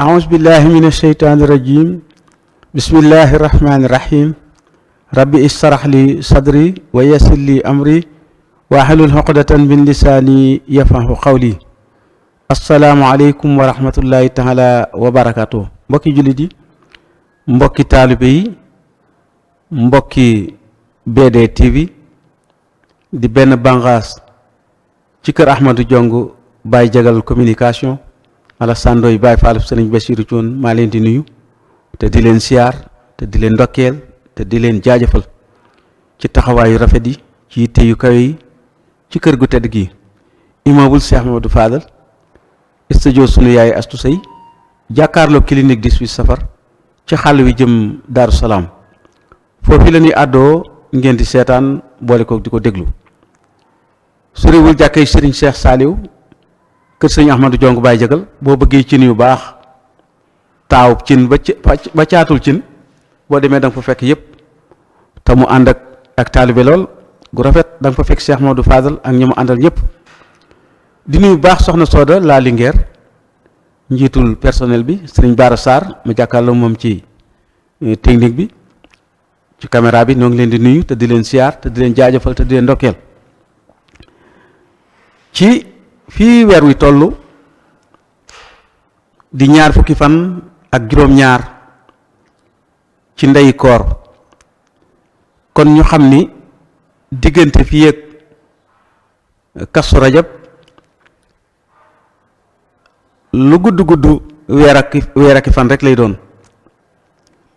أعوذ بالله من الشيطان الرجيم بسم الله الرحمن الرحيم ربي اشرح لي صدري ويسر لي أمري واحلل عقدة من لساني يفقهوا قولي السلام عليكم ورحمة الله تعالى وبركاته mbokki jullit yi mbokki taalibe yi mbokki BD TV di benn bànqaas ci kër Ahmadou Diong Baye Jagal communication Alassane Ndoye Baye Fall Serigne Bassirou Thioune maa leen di nuyu te di leen siyaar te di leen ndokkeel te di leen jaajëfal ci taxawaayu rafet yi ci yitte yu kawe yi ci kër gu tedd gi immeuble Cheikh Mamadou Fadal studio sunu yaay Astou Sey jàkkaarloo clinique 18 safar ci xàll wi jëm Daaru Salaam foofu la ñuy àddoo ngeen di seetaan boole ko di ko déglu soriwul jàkkee Serigne Cheikh Saliou kër Serigne Ahmadou Diong Baye Jagal boo bëggee cin yu baax taawub cin ba caatul cin boo demee da nga fa fekk yépp te mu ànd ak taalibe lool gu rafet da nga fa fekk Cheikh Mamadou Fadal ak ñi mu àndal ñëpp di nuyu baax soxna Soda la Linguère njiitul personnel bi Serigne Bara Sarr mu jàkkaarloo moom ci technique bi ci caméra bi ñoo ngi leen di nuyu te di leen siyaar te di leen jaajëfal te di leen ndokkeel ci fii weer wi toll di ñaar fukki fan ak juróom-ñaar ci ndey koor kon ñu xam ni diggante fii ak Kazu Rajab lu gudd gudd weer ak fan rek lay doon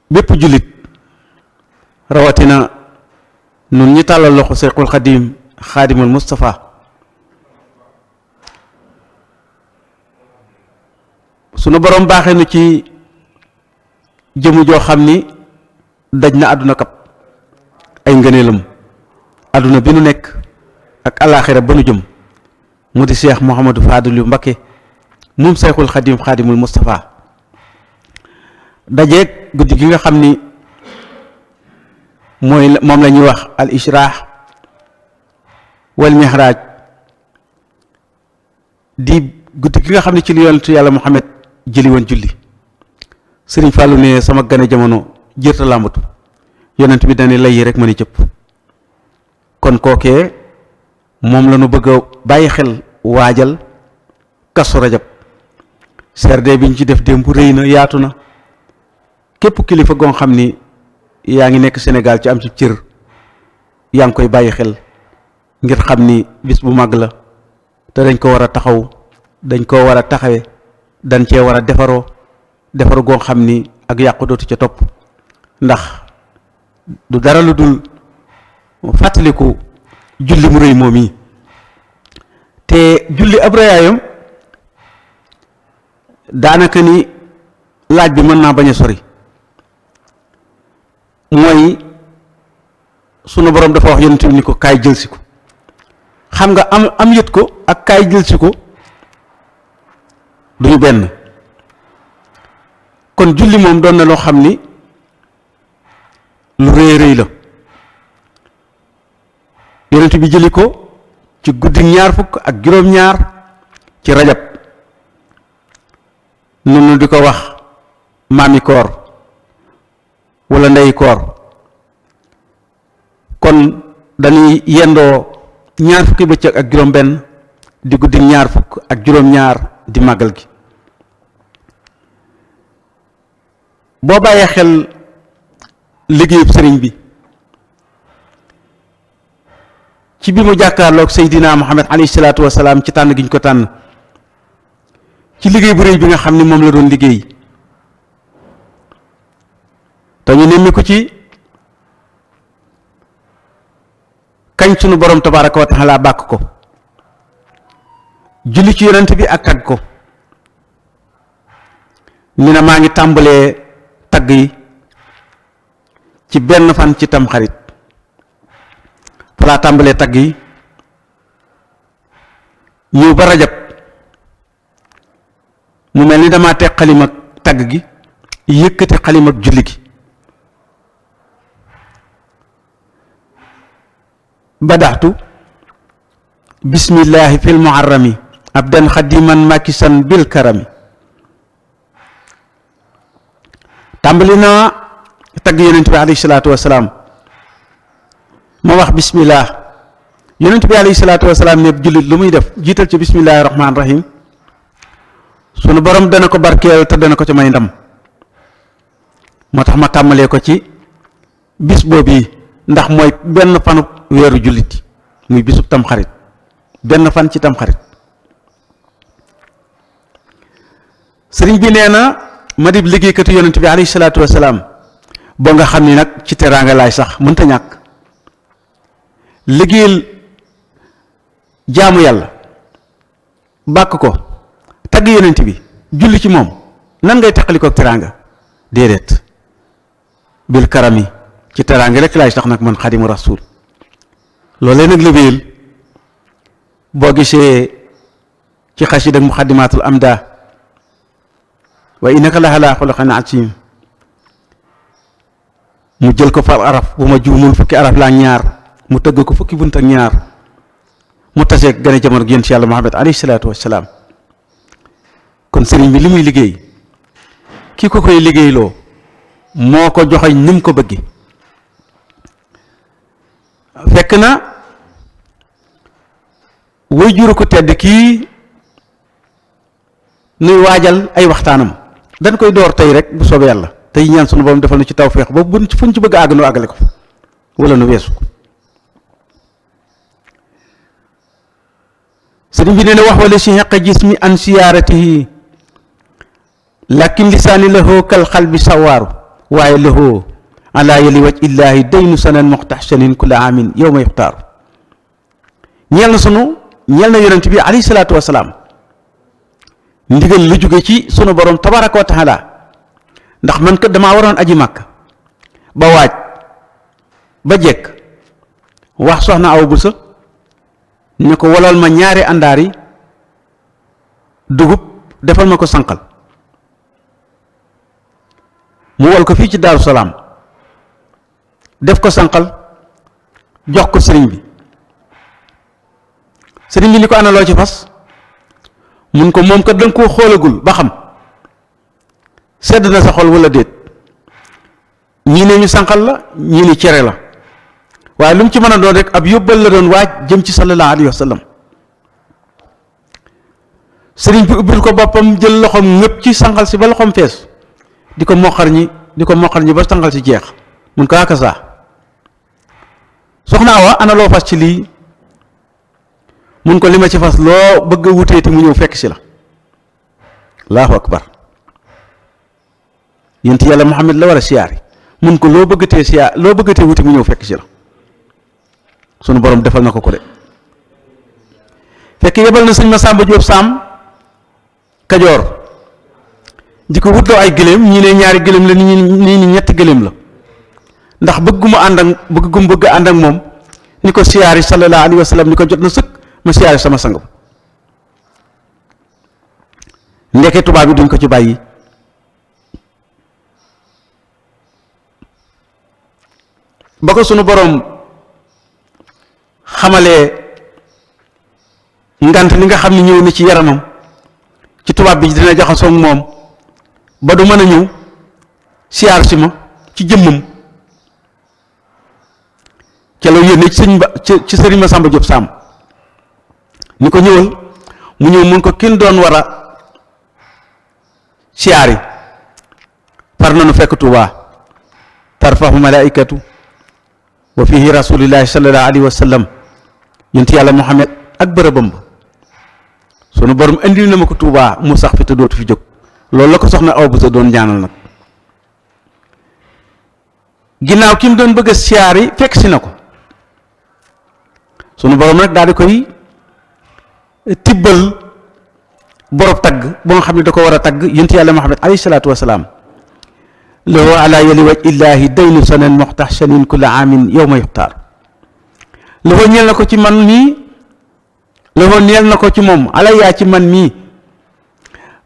bépp jullit rawatina nun ñi tàllal loxo Seexul Xadim Xaadimul Mustafa sunu borom baaxee nu ci jëmu joo xam ni daj na àdduna kap ay ngëneelam àdduna bi nu nekk ak alaaxira ba nu jëm mu di Cheikh Mouhamadou Fadilou Mbacké moom Seexul Xadim Xaadimul Mustafa dajeeg guddi gi nga xam ni moom la ñuy wax al ishrah wal mihraj di guddi gi nga xam ne ci li yonentu yàlla Muhammad jëli woon julli Sëriñ Fàllu ne sama gane jamono jërta làmbatu yonent bi dane lay yi rek mën a jëpp kon kookee moom la ñu bëgg a bàyyi xel waajal Kazu Rajab CRD bi ñu ci def démb rëy na yaatu na képp kilifa goo xam ni yaa ngi nekk Sénégal ci am ci cër yaa ngi koy bàyyi xel ngir xam ni bis bu màgg la te dañ ko war a taxaw dañ ko war a taxawe dañ cee war a defaru goo xam ni ak yàqu dootu ca topp ndax du dara lu dul fàttaliku julli mu rëy moom yi te julli ab rëyaayam daanaka ni laaj bi mën naa bañ a sori mooy sunu borom dafa wax yonent bi ni ko kaay jël si ko xam nga am yët ko ak kaay jël si ko duñu benn kon julli moom doon na loo xam ni lu rëy rëy la yonent bi jëli ko ci guddi ñaar fukk ak juróom-ñaar ci rajab noonu di ko wax maami koor wala ndey koor kon dañuy yendoo ñaar fukki bëccëg ak juróom benn di guddi ñaar fukk ak juróom-ñaar di màggal gi boo bàyyee xel liggéeyub sëriñ bi ci bi mu jàkkaarloog Seydina Muhammad alayhi salaatu wasalaam ci tànn gi ñu ko tànn ci liggéey bu rëy bi nga xam ni moom la doon liggéey te ñu nemmi ko ci kañ sunu borom tabaraka wa taala bàkk ko julli ci yonent bi ak tagg ko ni na maa ngi tàmbalee tagg yi ci benn fan ci tamxarit falaa tàmbalee tagg yi ñëw ba rajab mu mel ni dama teg xalimag tagg gi yëkkati xalimag julli gi badaxtu bismillahi fil muharrami abdan xadiman makisan bil karami tàmbali naa tagg yonent bi alayhi salaatu wasalaam ma wax bismillah. yonent bi alayhi salaatu wasalaam ne jullit lu muy def jiital ci bismillahi rahmaani rahim sunu borom dana ko barkeel te dana ko ci may ndam. moo tax ma tàmmalee ko ci bis boobu ndax mooy benn fanu weeru jullit muy bisub tamxarit, benn fan ci tamxarit. sëriñ bi nee na ma di liggéeykatu yonent bi alayhi salaatu wasalaam boo nga xam ni nag ci teraanga laay sax mënta ñàkk. liggéeyal jaamu yàlla, bàkk ko, tagg yonent bi, julli ci moom, nan ngay taqalikook teraanga? déedéet. bil karami ci teraanga rek laay sax nag man xadimu rasul. loolee nag liggéeyal boo gisee ci xasida ak muxaddimaatul amda wa innaka la ala xuluqin azim mu jël ko far araf bu ma juumul fukki araf laa ñaar mu tëgg ko fukki bunt ak ñaar mu taseeg gane jamono ak yonent si yàlla Muhammad alayhi salaatu wassalaam. kon sëriñ bi li muy liggéey ki ko koy liggéeyloo moo ko joxoñ ni mu ko bëgge. fekk na way juru ko tedd kii nuy waajal ay waxtaanam dañ koy door tey rek bu soobee yàlla tey ñaan sunu borom defal na ci tawfeex ba buñ fuñ ci bëgg a àgg nu àggale ko wala nu weesu ko. sëriñ bi nee na wax wala si xeq jismi an siyaaratihi lakin lisaani lahu kal xalbi sawaaru waaye lahu ala yali waj illaahi daynu sanan muxtaxsanin kulla amin yow ma yuxtaaru. ñeel na yonent bi alayhi salaatu wasalaam ndigal lu jóge ci sunu borom tabaraka wa taala ndax man kat damaa waroon aji màkk ba waaj ba jekk wax soxna aw bu sa ne ko walal ma ñaari àndaari dugub defal ma ko sànqal mu wol ko fii ci Daaru Salaam def ko sànqal jox ko sëriñ bi. sëriñ bi ni ko ana loo ci fas mun ko moom kat danga koo xoolagul ba xam sedd na sa xol wala déet. ñii ne ñu sànqal la ñii ni cere la waaye lu mu ci mën a doon rek ab yóbbal la doon waaj jëm ci sallallahu alayhi wa sallam. sëriñ bi ubbil ko boppam jël loxoom ñëpp ci sànqal si ba loxoom fees di ko moqar ñi ba sànqal si jeex mun ko akasa soxna Awa ana loo fas ci lii mun ko li ma ci fas loo bëgg a wuteeti mu ñëw fekk si la. allahu akbar. yént yàlla Muhammad la war a siyaari mun ko loo bëggatee wuti mu ñëw fekk si la. sunu borom defal na ko de fekk yebal na sëñ Masamba Jóob Saam Kajoor di ko wutloo ay gëléem ñii ne ñaari gëléem la nii ni ñetti gëléem la ndax bëgg ànd ak moom ni ko siyaari sallallahu alayhi wa sallam ni ko jot na sëkk ma siyaari sama sang ndeke tubaab bi duñ ko ci bàyyi. ba ko sunu borom xamalee ngant li nga xam ne ñëw na ci yaramam ci tubaab bi dina jaxasoo ak moom ba du mën a ñëw siyaar si ma ci jëmmam ca la yónnee ci sëriñ Masamba Jóob Saam ni ko ñëwal mu ñëw mun ko kin doon war a siyaari par nanu fekk Tuubaa tarfahu malaikatu wa fihi rasulillahi sallallahu alayhi wa sallam yonent yàlla Muhammad ak bërëbam ba sunu borom indil na ma ko Tuubaa mu sax fi te dootu fi jóg. loolu la ko soxna aw bu sa doon ñaanal nag ginnaaw ki mu doon bëgg a siyaari fekk si na ko sunu borom nag daal di koy tibbal borob tagg boo nga xam ne da ko war a tagg yonent yàlla Muhammad alayhi salaatu wasalaam lahu ala yali waj illaahi daynu sanan muxtaxsanin kulla amin yow ma yuxtaar lahu ñeel na ko ci man mii lahu ñeel na ko ci moom ala yaa ci man mii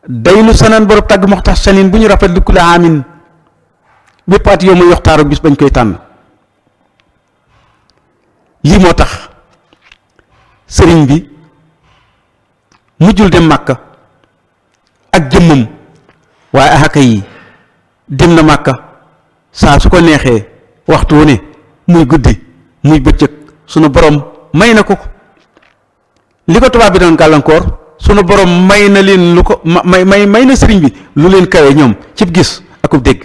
daynu sanan borob tagg muxtaxsanin bu ñu rafet li kulla amin bépp at yow ma yuxtaaru bis bañ koy tànn. lii moo tax sëriñ bi mujjul dem Màkka ak jëmmam waaye axaka yi dem na Màkka saa su ko neexee waxtu wu ne muy guddi muy bëccëg sunu borom may na ko li ko tubaab bi doon gàllankoor sunu borom may na leen lu ko may na sëriñ bi lu leen kawe ñoom cib gis akub dégg.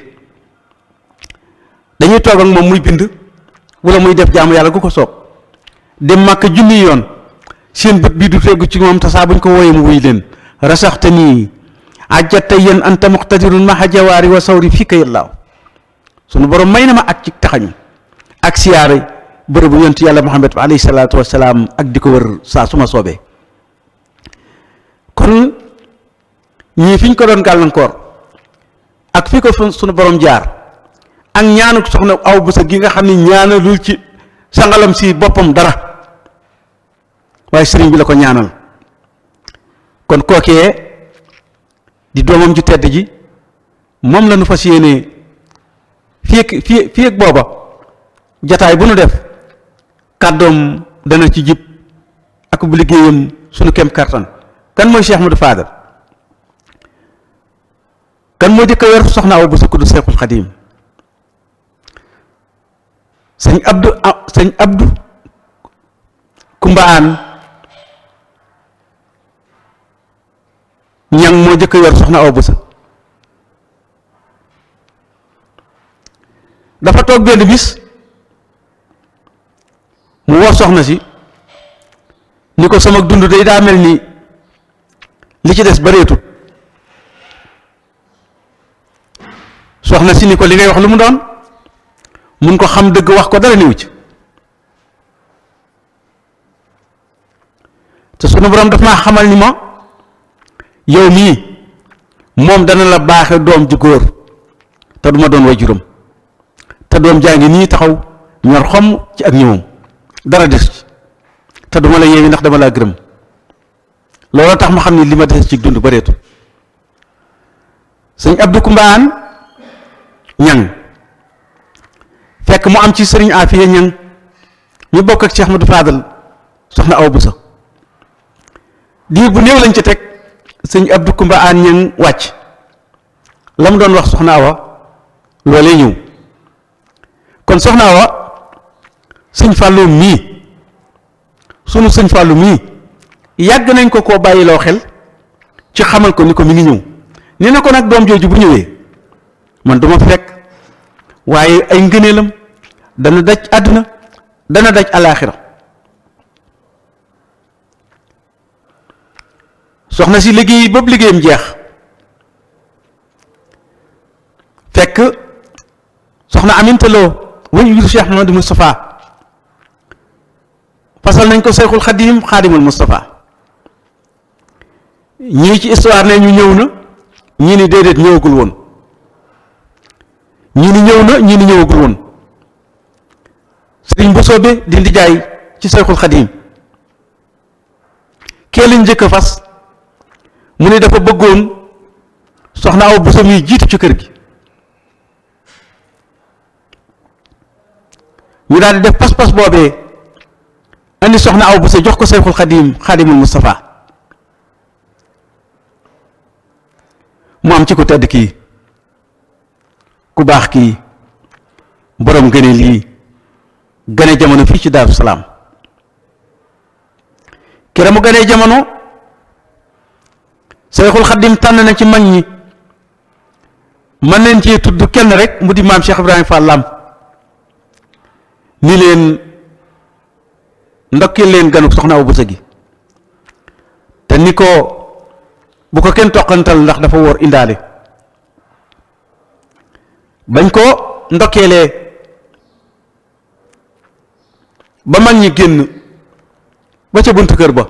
dañuy toog ak moom muy bind wala muy def jaamu yàlla gu ko soob dem Màkka junni yoon seen bët bi du teggu ci moom te saa buñ ko wooyee mu wuy leen rasaxte nii ajjata yéen anta muqtadirun maxa jawaari wa sawri fii ka yàllaaw sunu borom may na ma ak ci taxañu ak siyaare bërëbu yonent yàlla Muhammad alayhi salaatu wasalaam ak di ko wër saa su ma soobee. kon ñii fi ñu ko doon gàllankoor ak fi ko sunu borom jaar ak ñaanu soxna Awa Bousso gi nga xam ne ñaanalul ci sangalam si boppam dara waaye sëriñ bi la ko ñaanal kon kookee di doomam ju tedd ji moom la nu fas yéenee fii ak booba jataay bu nu def kàddoom dana ci jib ak bu liggéeyam sunu kem kartan. kan mooy Cheikh Modou Fadal kan moo jëkk a yor soxna Awa Bousso ku du Seexul Xadiim sëñ Abdou Kumbaan ñang moo jëkk a yor soxna Awa Bousso dafa toog benn bis mu woo soxna si ni ko sama dund day daa mel ni li ci des bareetut soxna si ni ko li ngay wax lu mu doon mun ko xam dëgg wax ko dara niwu ci te sunu borom daf maa xamal ni ma yow mii moom dana la baaxe doom ju góor te duma doon way juróom te doom jaa ngi nii taxaw ñor xomm ci ak ñëwam dara des ci te duma la yeewi ndax dama laa gërëm looloo tax ma xam ni li ma des ci dund bareetu sëñ Abdou Kumbaan ñang fekk mu am ci sëriñ Afiya ñang ñu bokk ak Cheikh Modou Fadal soxna Awa Bousso diir bu néew lañ ci teg sëñ Abdou Kumbaan ñang wàcc la mu doon wax soxna Awa loolee ñëw kon soxna Awa sëñ Fàllu mii sunu sëñ Fàllu mii yàgg nañ ko koo bàyyiloo xel ci xamal ko ni ko mi ngi ñëw ni na ko nag doom jooju bu ñëwee man duma fekk waaye ay ngëneelam dana daj àdduna dana daj alaaxira soxna si liggéey boobu liggéeyam jeex fekk soxna Aminta Lo wañ wiru Cheikh Mamadou Moustapha fasal nañ ko Seyxul Xadim Xaadimul Moustapha ñii ci histoire ne ñu ñëw na ñii ni déedéet ñëwagul woon ñii ni ñëw na ñii ni ñëwagul woon sëriñ Bousso di ndijaay ci Seyxul Xadim kee lañ njëkk a fas mu ne dafa bëggoon soxna Awa Bousso mi jiitu ci kër gi ñu daal di def pas-pas boobee andi soxna Awa Bousso jox ko Seyxul Xadim Xaadimul Moustapha mu am ci ku tedd kii ku baax kii borom gëne lii gane jamono fii ci Daaru Salaam kera mu gënee jamono Seyxul Xadim tànn na ci mag ñi mën leen cee tudd kenn rek mu di maam Cheikh Ibrahima Fall Lamp ni leen ndokkee leen ganuk soxna Awa Bousso gi te ni ko bu ko kenn toqantal ndax dafa wóor indaale bañ ko ndokkeelee ba mag ñi génn ba ca buntu kër ba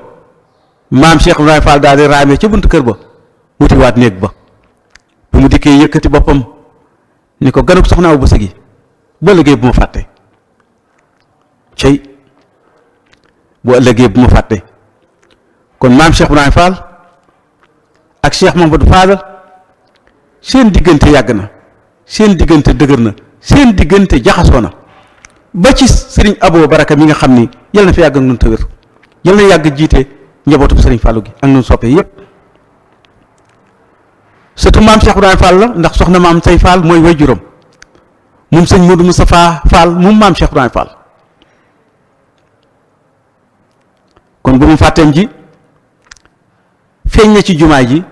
maam Cheikh Ibrahima Fall daal di raame ca buntu kër ba wutiwaat néeg ba bu mu dikkee yëkkati boppam ni ko ganuk soxna Awa Bousso gi boo ëllëgee bu ma fàtte cey boo ëllëgee bu ma fàtte kon maam Cheikh Ibrahima Fall ak Cheikh Mamadou Fadal seen diggante yàgg na seen diggante dëgër na seen diggante jaxasoo na ba ci sëriñ Abo Baraka mi nga xam ni yal na fi yàgg ak nun te wér yal na yàgg jiite njabootu sëriñ Fallou gi ak nun soppe yépp surtout maam Cheikh Ibrahima Fall la ndax soxna maam say Fall mooy waajuram moom sëñ Modou Moustapha Fall moom maam Cheikh Ibrahima Fall. kon bu mu fàtteem ji feeñ na ci jumaay ji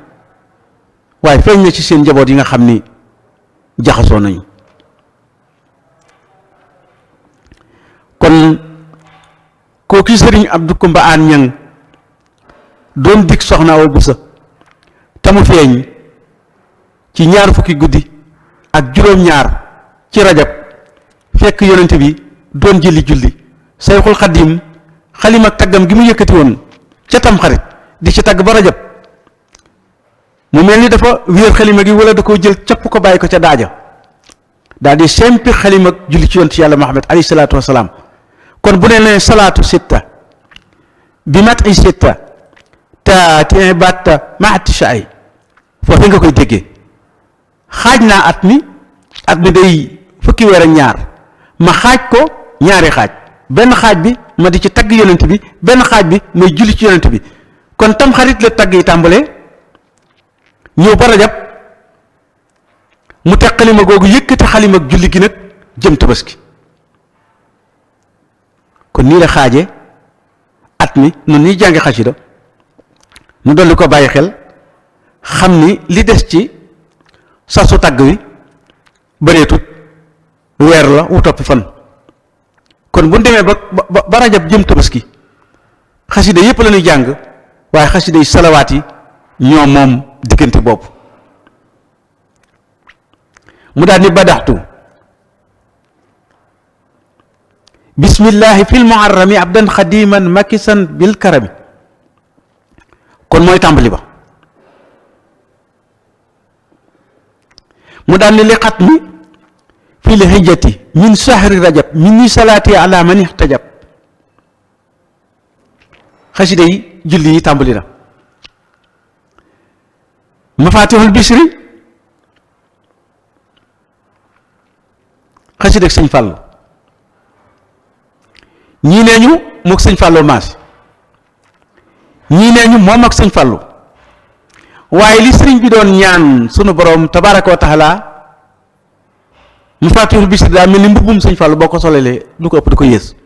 waaye feeñ na ci seen njaboot yi nga xam ni jaxasoo nañu. kon kooki sëriñ Abdou Koumba Aan Ñang doon dig soxna Awa Busa te mu feeñ ci ñaar fukki guddi ak juróom-ñaar ci rajab fekk yonent bi doon jëli julli Sayxul Xadim xalim ak taggam gi mu yëkkati woon ca Tamxarit di ci tagg ba rajab mu mel ni dafa wéer xalima gi wala da koo jël capp ko bàyyi ko ca daaja daal di sempi xalim ak julli ci yonent yàlla Muhammad alayhi salaatu wasalaam. kon bu ne salaatu sitta bi mat i sitta taati batta maati shaay foofu nga koy déggee xaaj naa at mi day fukki weer ak ñaar ma xaaj ko ñaari xaaj benn xaaj bi ma di ci tagg yonent bi benn xaaj bi may julli ci yonent bi kon Tamxarit la tagg yi tàmbalee ñëw ba rajab mu teg xalima googu yëkkati xalima ak julli gi nag jëm tabaski kon nii la xaaje at mi noonu ñuy jàngi xasida nu dolli ko bàyyi xel xam ni li des ci sasu tagg wi bëreetut weer la wu topp fan kon bu ñu demee ba rajab jëm tabaski xasida yépp la ñuy jàng waaye xasida yi salawaat yi ñoo moom diggante boobu mu daal ni badaxtu bismillahi fil muharrami abdan xadiman makisan bil karami kon mooy tàmbali ba mu daal ni li xat mi fil hijjati min shahri rajab min ni salaati ala man ihtajab xasida yi julli yi tàmbali na mafatihul bisri xasida ak sëñ Fàllu ñii nee ñu mook sëñ Fàllu maas ñii nee ñu moom ak sëñ Fàllu waaye li sëriñ bi doon ñaan sunu borom tabaraka wa taala mafatihul bisri daa mel ni mbubbum sëñ Fàllu boo ko solelee du ko ëpp du ko yées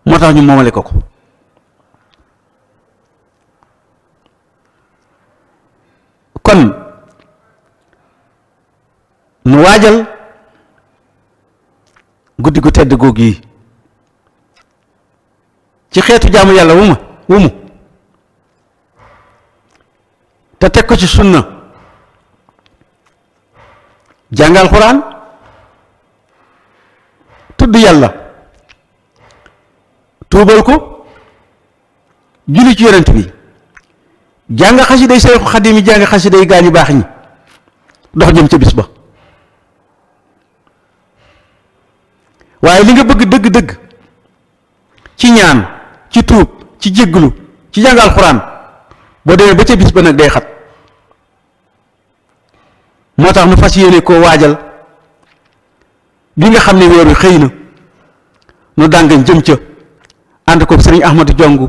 moo tax ñu moomale ko kon nu waajal guddi gu tedd googu yi ci xeetu jaamu yàlla wu mu te teg ko ci sunna jàngal xuraan tudd yàlla tuubal ko julli ci yonent bi jàng xasiday Seexu Xadim yi jàng xasiday gaañu baax ñi dox jëm ca bis ba waaye li nga bëgg dëgg-dëgg ci ñaan ci tuub ci jégglu ci jàng alxuraan boo demee ba ca bis ba nag day xat moo tax nu fas yéene koo waajal bi nga xam ne weer wi xëy na nu dàngañ jëm ca ànd ko sëriñ Ahmadu Jongu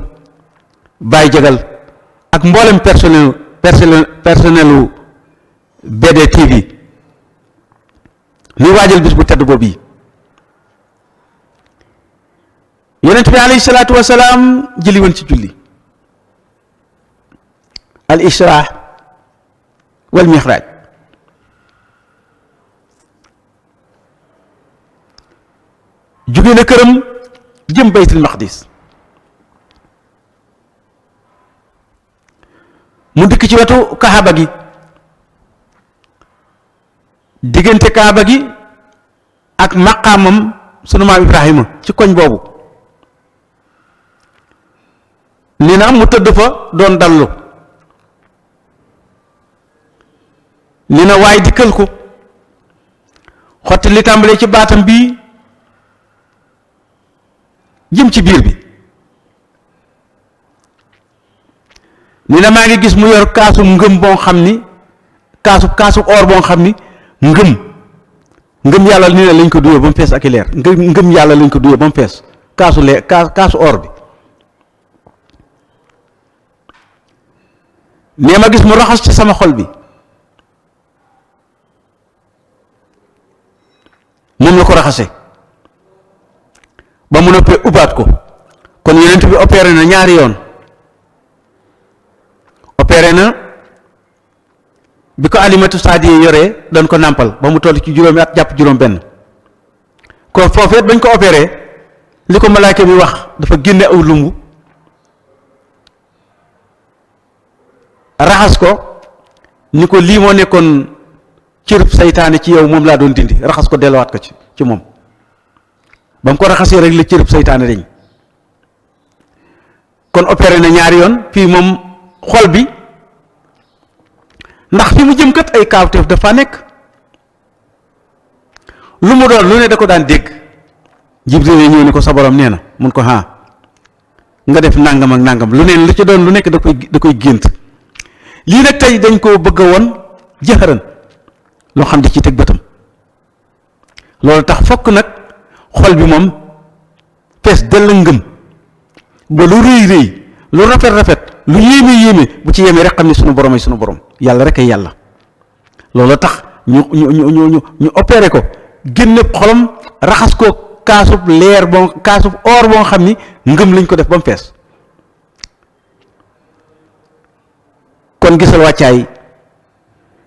Baay Jagal ak mboolem personnelu BDTV muy waajal bis bu tedd boobu yi yonent bi alayhi salaatu wasalaam jëli woon ci julli al israa wal mixraaj jóge na këram jëm baytul maqdis mu dikk ci wetu kaaba gi diggante kaaba gi ak maqaamam sunu maam Ibrahima ci koñ boobu ni na mu tëdd fa doon dallu ni na waay dikkal ko xotti li tàmbalee ci baatam bii jëm ci biir bi ni na maa ngi gis mu yor kaasu ngëm boo xam ni kaasu or boo xam ni ngëm yàlla ni na lañ ko duyoo ba mu fees ak i leer ngëm yàlla lañ ko duyoo ba mu fees kaasu or bi nee ma gis mu raxas ci sama xol bi, moom la ko raxase ba mu noppee ubbaat ko. kon yonent bi opéré na ñaari yoon. opéré na bi ko Alimatu Saadiya yoree doon ko nàmpal ba mu toll ci juróomi at jàpp juróom benn. kon foofeet bañ ko opéré li ko malaaka bi wax dafa génne aw lumbu raxas ko ni ko lii moo nekkoon cërub saytaane ci yow, moom laa doon dindi, raxas ko delluwaat ko ci moom. ba mu ko raxasee rek la cërub saytaane dañ. kon opéré na ñaari yoon. fii moom xol bi, ndax fi mu jëm kat ay kaawteef dafa nekk. lu mu doon lu ne da ko daan dégg. Jibril ñëw ni ko sa borom nee na, mun ko nga def nangam ak nangam, lu ne lu ci doon lu nekk da koy gént. lii nag tey dañ koo bëgg a woon jëxëran loo xam di ci teg bëtam. loolu tax fokk nag xol bi moom fees dell ngëm ba lu rëy rëy, lu rafet rafet, lu yéeme yéeme bu ci yéeme rek xam ni sunu borom ay sunu borom, yàlla rek ay yàlla. loolu tax ñu opéré ko, génne xolam, raxas ko kaasub leer boo kaasub or boo xam ni ngëm lañ ko def ba mu fees. kon gisal wàccaay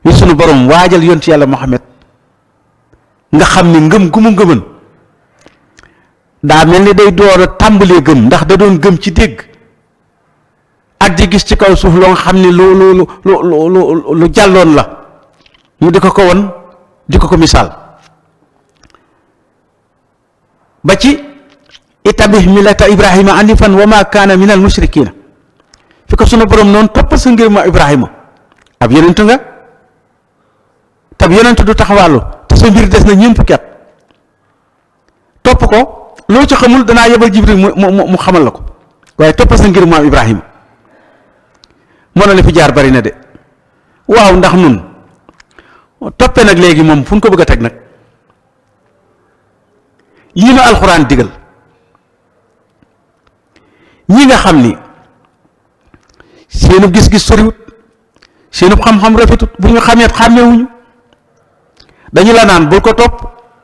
wi sunu borom waajal yonent yàlla Muhammad nga xam ni ngëm gu mu ngëmën daa mel ni day door a tàmbalee gëm, ndax da doon gëm ci dégg ak di gis ci kaw suuf loo nga xam ni lu jàlloon la, mu di ko won, di ko misaal. ba ci ittabi' millata Ibrahima hanifan wa ma kaana minal mushrikiina, fi ko sunu borom noonu toppal sa ngir ma Ibrahima, ab yonent nga, tab yonent du taxawàllu te sa mbir des na ñeent fukki at. topp ko loo ci xamul danaa yebal Jibril mu xamal la ko, waaye toppal sa ngir ma Ibrahima. moo na la fi jaar bari na de. waaw ndax nun toppee nag léegi moom fu ñu ko bëgg a teg nag. lii nu alxuraan digal ñi nga xam ni seenub gis-gis soriwut, seenub xam-xam rafetut, bu ñu xamee xàmmewuñu, dañu la naan bul ko topp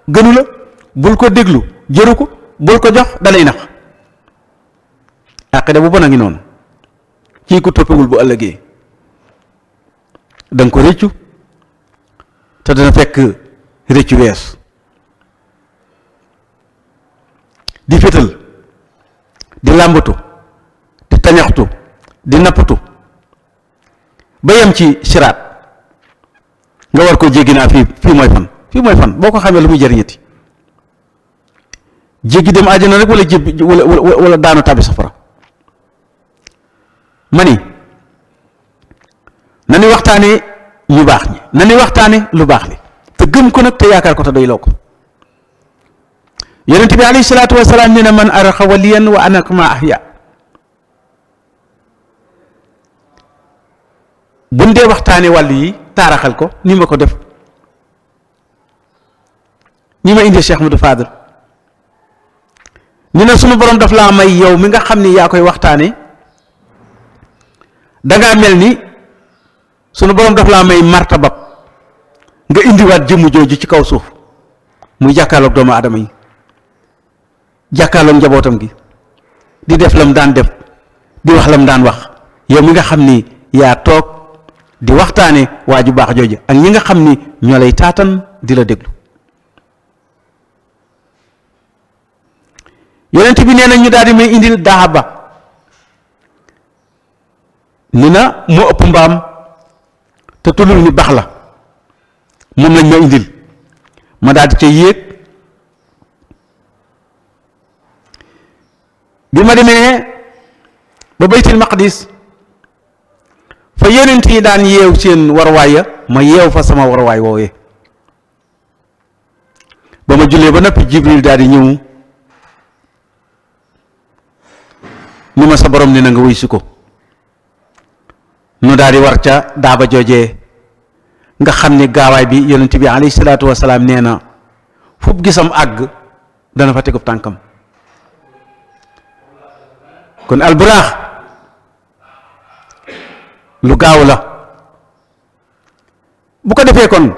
gënu la, bul ko déglu jëru ko, bul ko jox dalay nax. àqida bu bon a ngi noonu. kii ko toppewul bu ëllëgee da nga ko réccu te dana fekk réccu wees. di fétal, di làmbatu, di tañaxtu, di nappatu ba yem ci siraat nga war koo jéggi naa fii mooy fan boo ko xamee lu muy jëriñati. jéggi dem àjjana rek wala daanu tàbbi safara. ma ni na ni waxtaane ñu baax ñi, na ni waxtaane lu baax li te gëm ko nag te yaakaar ko te doyloo ko. yonent bi alayhi salaatu wa salaam nee na man araxa waliyan wa ana kama ahya. buñ dee waxtaane wàllu yi taaraxal ko ni ma ko def, ñi ma indi Cheikh Ahmadou Fadel ñu ne sunu borom daf laa may yow mi nga xam ni yaa koy waxtaane, dangaa mel ni sunu borom daf laa may martabab nga indiwaat jëmm jooju ci kaw suuf muy jàkkaarloog doomu aadama yi, jàkkaarloog njabootam gi, di def lam daan def, di wax lam daan wax, yow mi nga xam ni yaa toog di waxtaane waa ju baax jooju ak ñi nga xam ni ñoo lay taatan di la déglu. yonent bi nee na ñu daal di may indil daaba ni na moo ëpp mbaam te tuddul ni baax la, moom lañ ma indil ma daal di ca yéeg. bi ma demee ba baytil maqdis fa yonent yi daan yeew seen warwaay ya ma yeew fa sama warwaay woowee. ba ma jullee ba noppi Jibril daal di ñëw ni ma sa borom ne na nga wuy si ko. nu daal di war ca daaba joojee nga xam ni gaawaay bi yonent bi alayhi salaatu wasalaam nee na fub gisam àgg dana fa tegub tànkam. kon alburaax lu gaaw la. bu ko defee kon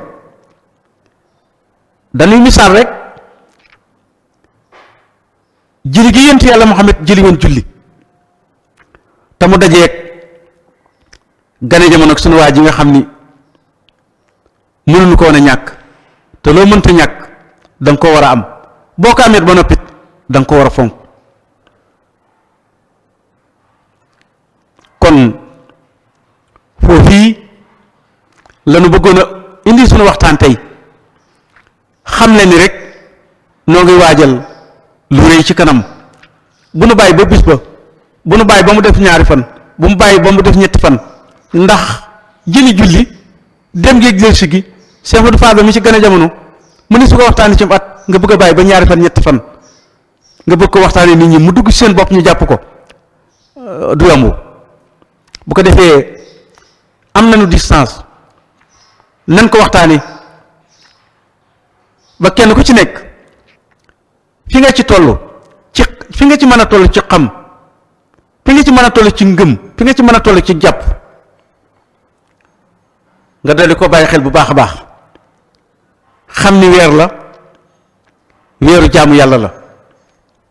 dañuy misaal rek jëli gi yonent yàlla Muhammad jëli woon julli te mu dajeeg gane jamono ak sunu waa ji nga xam ni mënuñu ko woon a ñàkk te loo mënta ñàkk da nga ko war a am boo ko amee ba noppit da nga ko war a fonk. kon foofii lanu bëggoon a indi sunu waxtaan tey xam le ni rek noo ngi waajal lu rëy ci kanam bu nu bàyyi ba bis ba bu nu bàyyi ba mu def ñaari fan bu mu bàyyi ba mu def ñetti fan ndax jëli julli dem gi jël si gi Cheikh Modou Fadal mi ci gën a jamono mu ni su ko waxtaanee ci at nga bëgg a bàyyi ba ñaari fan ñetti fan nga bëgg ko waxtaanee nit ñi mu dugg ci seen bopp ñu jàpp ko du yomb. bu ko defee am nañu distance nan ko waxtaanee ba kenn ku ci nekk fi nga ci toll ci fi nga ci mën a toll ci xam fi nga ci mën a toll ci ngëm fi nga ci mën a toll ci jàpp nga daldi ko bàyyi xel bu baax a baax xam ni weer la weeru jaamu yàlla la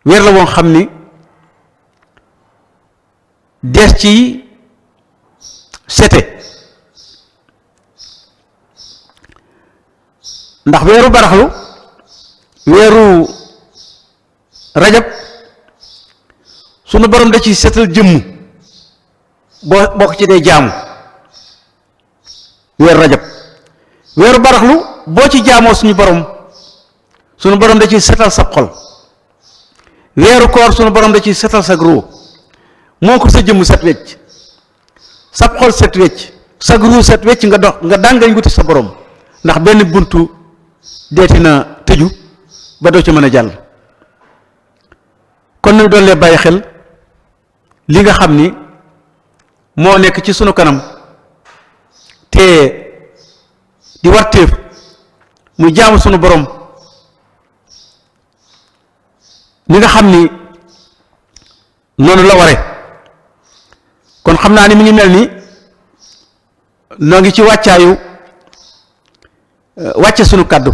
weer la woon xam ni dees ci sete ndax weeru baraxlu weeru rajab sunu borom da ci setal jëmm boo ko ci dee jaamu weeru rajab weeru baraxlu boo ci jaamoo sunu borom da ci setal sab xol weeru koor sunu borom da ci setal sa ruu moo ko sa jëmm set wecc sab xol set wecc sa ruu set wecc nga dox nga dàngañ wuti sa borom ndax benn buntu deeti na tëju ba doo ci mën a jàll. kon nañ doon lee bàyyi xel li nga xam ni moo nekk ci sunu kanam te di warteef muy jaamu sunu borom li nga xam ni noonu la ware kon xam naa ni mi ngi mel ni noo ngi ci wàccaayu wàcce sunu kàddu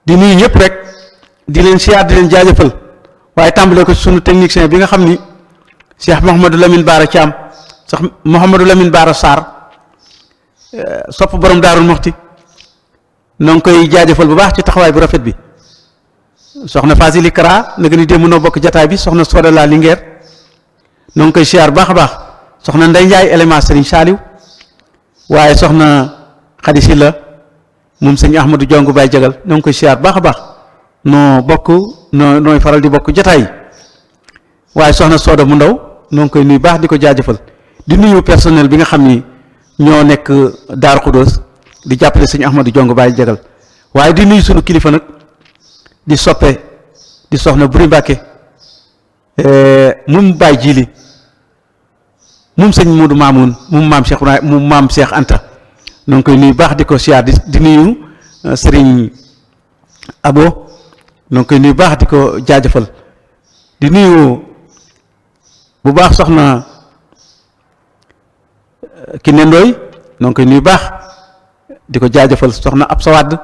di nuyu ñëpp rek di leen siyaar di leen jaajëfal waaye tàmbalee ko sunu technicien bi nga xam ni Cheikh Mouhamadou Lamine Bara Thiam sax Mouhamadou Lamine Bara Sarr sopp borom Daarul Muxti noo ngi koy jaajëfal bu baax ci taxawaay bu rafet bi soxna Fasili Kara nag ni démb noo bokk jataay bi soxna Soda la Linguère noo ngi koy siyaar baax a baax soxna Ndey Njaay élément Serigne Saliou waaye soxna Xadi Si la moom sëñ Ahmadou Jongu Baay Jagal noo ngi koy siyaar baax a baax noo bokk nooy faral di bokk jataay waaye soxna Soda mu ndaw noo ngi koy nuyu baax di ko jaajëfal di nuyu personnel bi nga xam ni ñoo nekk Daaru Xudóos di jàppale sëñ Ahmadou Jongu Baay Jagal waaye di nuyu sunu kilifa nag di soppe di soxna Buri Mbàkke mum Baay Jili mum sëñ Muudu Maamun mum maam Cheikh Anta noo ngi koy nuyu baax di ko siyaar di nuyu sëriñ Abo noo ngi koy nuyu baax di ko jaajëfal di nuyu bu baax soxna Kiné Ndoy noo ngi koy nuyu baax di ko jaajëfal soxna ab sawadd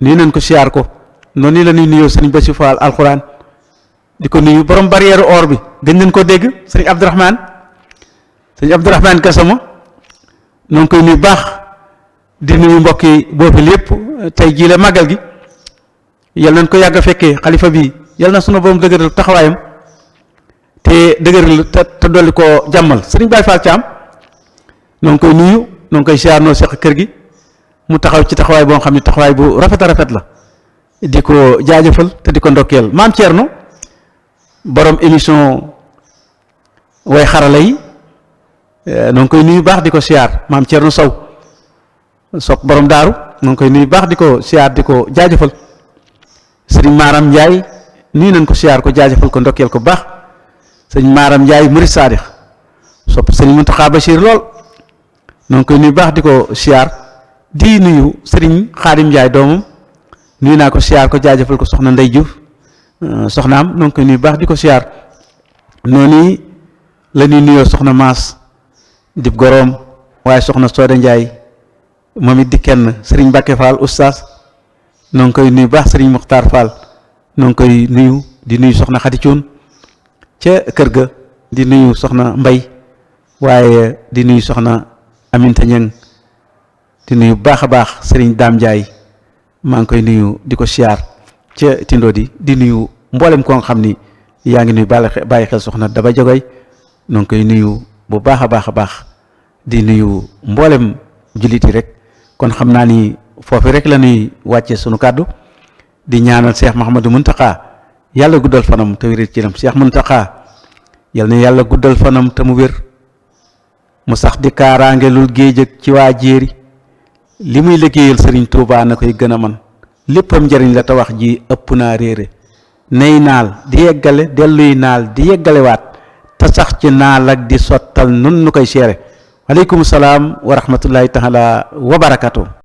nuyu nañ ko siyaar ko noonu nii la ñuy nuyoo sëriñ Bassirou Fall alxuraan di ko nuyu borom barrière or bi gën nañ ko dégg sëriñ Abdourahmane Gassama noo ngi koy nuyu baax di nuyu mbokki boobu lépp tey jii la màggal gi yal nañ ko yàgg a fekkee xalifa bi yal na sunu borom dëgëral taxawaayam te dëgëral te dolli ko jàmmal sëriñ Baye Fall Thiam noo ngi koy nuyu noo ngi koy siyaar noo seq kër gi mu taxaw ci taxawaay boo xam ne taxawaay bu rafet a rafet la di ko jaajëfal te di ko ndokkeel maam Thierno borom émission way xarala yi noo ngi koy nuyu baax di ko siyaar maam Thierno Sow sopp borom daaru noo ngi koy nuyu baax di ko siyaar di ko jaajëfal sëriñ Maram Ndiaye nuyu nañ ko siyaar ko jaajëfal ko ndokkeel ko baax sëriñ Maram Ndiaye murid saadix sopp sëriñ Muntaxa Bachir lool noo ngi koy nuyu baax di ko siyaar di nuyu sëriñ Xaadim Ndiaye doomam nuyu naa ko siyaar ko jaajëfal ko soxna Ndey Diouf soxnaam noo ngi koy nuyu baax di ko siyaar noonu la ñuy nuyoo soxna Maas dib goroom waaye soxna Sooda Njaay moom it di kenn sëriñ Mbàkke Fall oustaz noo ngi koy nuyu baax sëriñ Muxtaar Fall noo ngi koy nuyu di nuyu soxna Xadi Cuun ca kër ga di nuyu soxna Mbay waaye di nuyu soxna Aminta Ñeng di nuyu baax a baax sëriñ Daam Njaay maa ngi koy nuyu di ko siyaar ca Tindo di nuyu mboolem koo nga xam ni yaa ngi nuyu bàyyi xel soxna Daba Jogoy noo ngi koy nuyu bu baax a baax a baax di nuyu mboolem jullit yi rek kon xam naa ni foofu rek la ñuy wàcce sunu kàddu di ñaanal Cheikh Mouhamadou Mountakha yàlla guddal fanam te wér ci nam Cheikh Mountakha yal na yàlla guddal fanam te mu wér mu sax di kaaraangelul géej ak ci waa jéeri li muy liggéeyal Serigne Touba na koy gën a man léppam njëriñ la te wax ji ëpp naa réere nay naal di yeggale delluy naal di yeggalewaat te sax ci naal ak di sottal nun nu koy seere waaleykum salaam wa rahmatullahi taala wa barakatuh